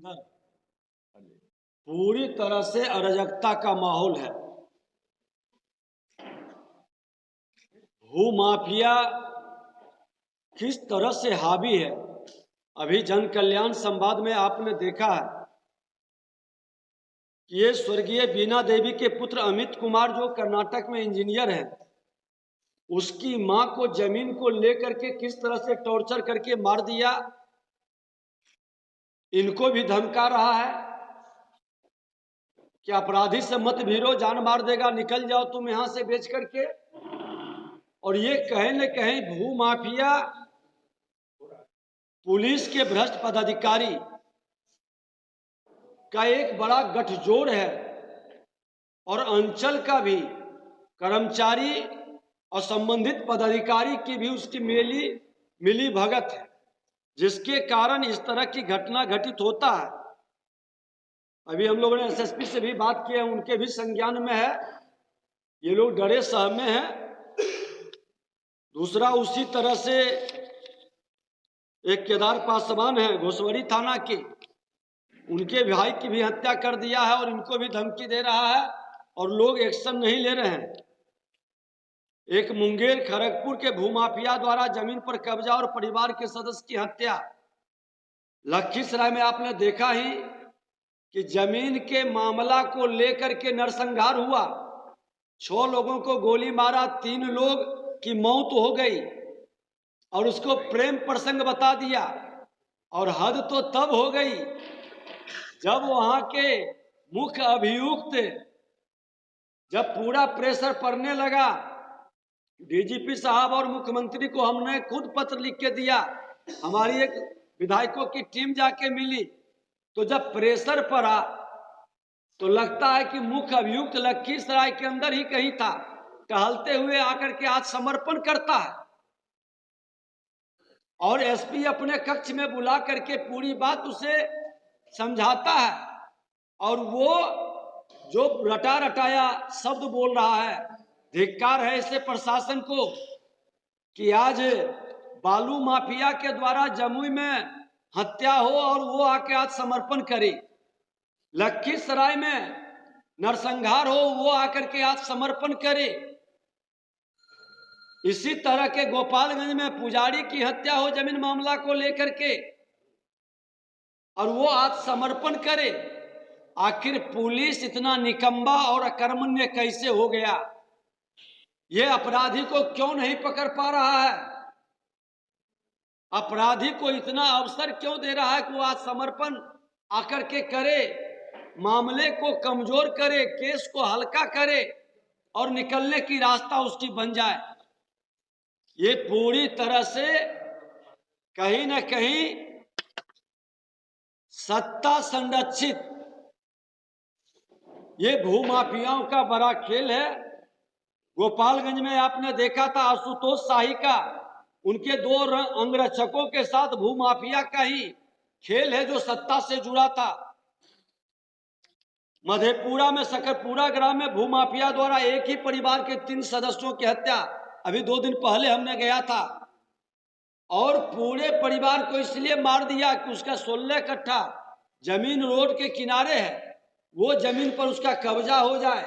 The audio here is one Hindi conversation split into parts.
अंदर पूरी तरह से अराजकता का माहौल है। भू माफिया किस तरह से हावी है। अभी जन कल्याण संवाद में आपने देखा है कि ये स्वर्गीय बीना देवी के पुत्र अमित कुमार जो कर्नाटक में इंजीनियर हैं, उसकी मां को जमीन को लेकर के किस तरह से टॉर्चर करके मार दिया। इनको भी धमका रहा है कि अपराधी से मत भिड़ो, जान मार देगा, निकल जाओ तुम यहां से बेच करके। और ये कहीं न कहीं भू माफिया पुलिस के भ्रष्ट पदाधिकारी का एक बड़ा गठजोड़ है और अंचल का भी कर्मचारी और संबंधित पदाधिकारी की भी उसकी मिली भगत है, जिसके कारण इस तरह की घटना घटित होता है। अभी हम लोगों ने एसएसपी से भी बात की है, उनके भी संज्ञान में है, ये लोग डरे सहमे हैं। दूसरा, उसी तरह से एक केदार पासवान है घोसवरी थाना के, उनके भाई की भी हत्या कर दिया है और इनको भी धमकी दे रहा है और लोग एक्शन नहीं ले रहे हैं। एक मुंगेर खड़गपुर के भूमाफिया द्वारा जमीन पर कब्जा और परिवार के सदस्य की हत्या। लखीसराय में आपने देखा ही कि जमीन के मामला को लेकर के नरसंहार हुआ, 6 लोगों को गोली मारा, 3 लोग की मौत हो गई और उसको प्रेम प्रसंग बता दिया। और हद तो तब हो गई जब वहां के मुख्य अभियुक्त जब पूरा प्रेशर पड़ने लगा, डीजीपी साहब और मुख्यमंत्री को हमने खुद पत्र लिख के दिया, हमारी एक विधायकों की टीम जाके मिली, तो जब प्रेशर पड़ा तो लगता है कि मुख्य अभियुक्त लखीसराय के अंदर ही कहीं था, टहलते हुए आकर के आज समर्पण करता है और एसपी अपने कक्ष में बुला करके पूरी बात उसे समझाता है और वो जो रटा रटाया शब्द बोल रहा है। धिक्कार है ऐसे प्रशासन को कि आज बालू माफिया के द्वारा जमुई में हत्या हो और वो आके आज समर्पण करे, लखीसराय में नरसंहार हो वो आकर के आज समर्पण करे, इसी तरह के गोपालगंज में पुजारी की हत्या हो जमीन मामला को लेकर के और वो आज समर्पण करे। आखिर पुलिस इतना निकम्मा और अकर्मण्य कैसे हो गया? ये अपराधी को क्यों नहीं पकड़ पा रहा है? अपराधी को इतना अवसर क्यों दे रहा है कि वो आज समर्पण आकर के करे, मामले को कमजोर करे, केस को हल्का करे और निकलने की रास्ता उसकी बन जाए? ये पूरी तरह से कहीं न कहीं सत्ता संरक्षित ये भूमाफियाओं का बड़ा खेल है। गोपालगंज में आपने देखा था आशुतोष शाही का, उनके 2 अंगरक्षकों के साथ भूमाफिया का ही खेल है जो सत्ता से जुड़ा था। मधेपुरा में सकरपुरा ग्राम में भूमाफिया द्वारा एक ही परिवार के 3 सदस्यों की हत्या, अभी 2 दिन पहले हमने गया था, और पूरे परिवार को इसलिए मार दिया कि उसका 16 कट्ठा जमीन रोड के किनारे है, वो जमीन पर उसका कब्जा हो जाए,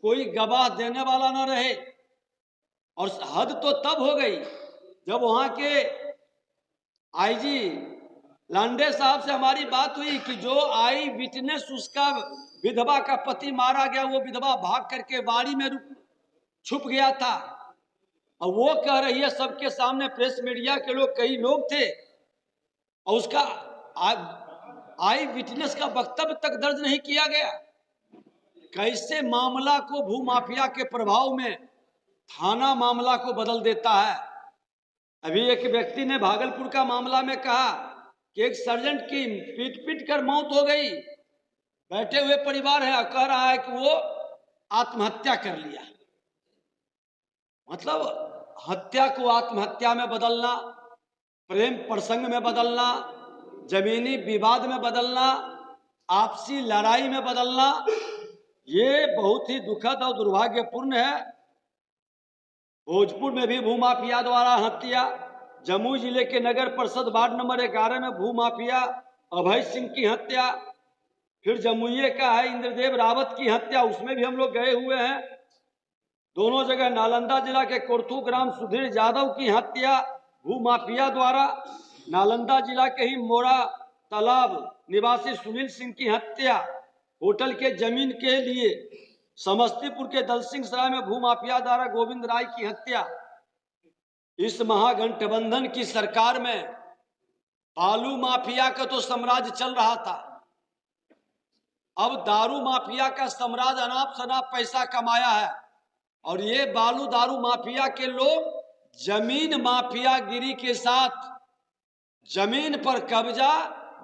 कोई गवाह देने वाला न रहे। और हद तो तब हो गई जब वहां के आईजी लांडे साहब से हमारी बात हुई कि जो आई विटनेस उसका विधवा का पति मारा गया, वो विधवा भाग करके बाड़ी में छुप गया था और वो कह रही है सबके सामने, प्रेस मीडिया के लोग कई लोग थे और उसका आई विटनेस का वक्तव्य तक दर्ज नहीं किया गया। कैसे मामला को भूमाफिया के प्रभाव में थाना मामला को बदल देता है। अभी एक व्यक्ति ने भागलपुर का मामला में कहा कि एक सर्जेंट की पीट कर मौत हो गई, बैठे हुए परिवार है, कह रहा है कि वो आत्महत्या कर लिया। मतलब हत्या को आत्महत्या में बदलना, प्रेम प्रसंग में बदलना, जमीनी विवाद में बदलना, आपसी लड़ाई में बदलना, ये बहुत ही दुखद और दुर्भाग्यपूर्ण है। भोजपुर में भी भूमाफिया द्वारा हत्या, जमुई जिले के नगर परिषद वार्ड नंबर 11 में भूमाफिया अभय सिंह की हत्या, फिर जमुई का है इंद्रदेव रावत की हत्या, उसमें भी हम लोग गए हुए हैं। दोनों जगह नालंदा जिला के कोरथू ग्राम सुधीर यादव की हत्या भूमाफिया द्वारा, नालंदा जिला के ही मोरा तालाब निवासी सुनील सिंह की हत्या होटल के जमीन के लिए, समस्तीपुर के दलसिंह सराय में भूमाफिया द्वारा गोविंद राय की हत्या। इस महागठबंधन की सरकार में बालू माफिया का तो साम्राज्य चल रहा था, अब दारू माफिया का साम्राज्य अनाप शनाप पैसा कमाया है। और ये बालू दारू माफिया के लोग जमीन माफियागिरी के साथ जमीन पर कब्जा,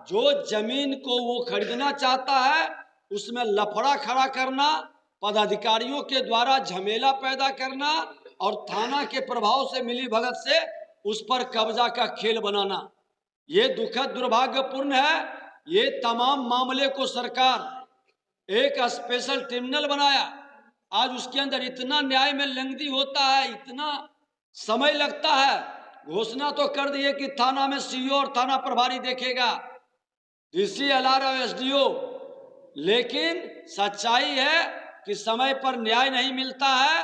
जो जमीन को वो खरीदना चाहता है उसमें लफड़ा खड़ा करना, पदाधिकारियों के द्वारा झमेला पैदा करना और थाना के प्रभाव से मिली भगत से उस पर कब्जा का खेल बनाना, ये दुखद दुर्भाग्यपूर्ण है। ये तमाम मामले को सरकार एक स्पेशल ट्रिब्यूनल बनाया, आज उसके अंदर इतना न्याय में लंगदी होता है, इतना समय लगता है। घोषणा तो कर दिए कि थाना में सीओ और थाना प्रभारी देखेगा, डीसी एलआर और एसडीओ, लेकिन सच्चाई है कि समय पर न्याय नहीं मिलता है।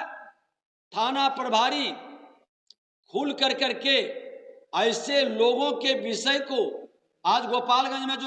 थाना प्रभारी खुल कर करके ऐसे लोगों के विषय को, आज गोपालगंज में जो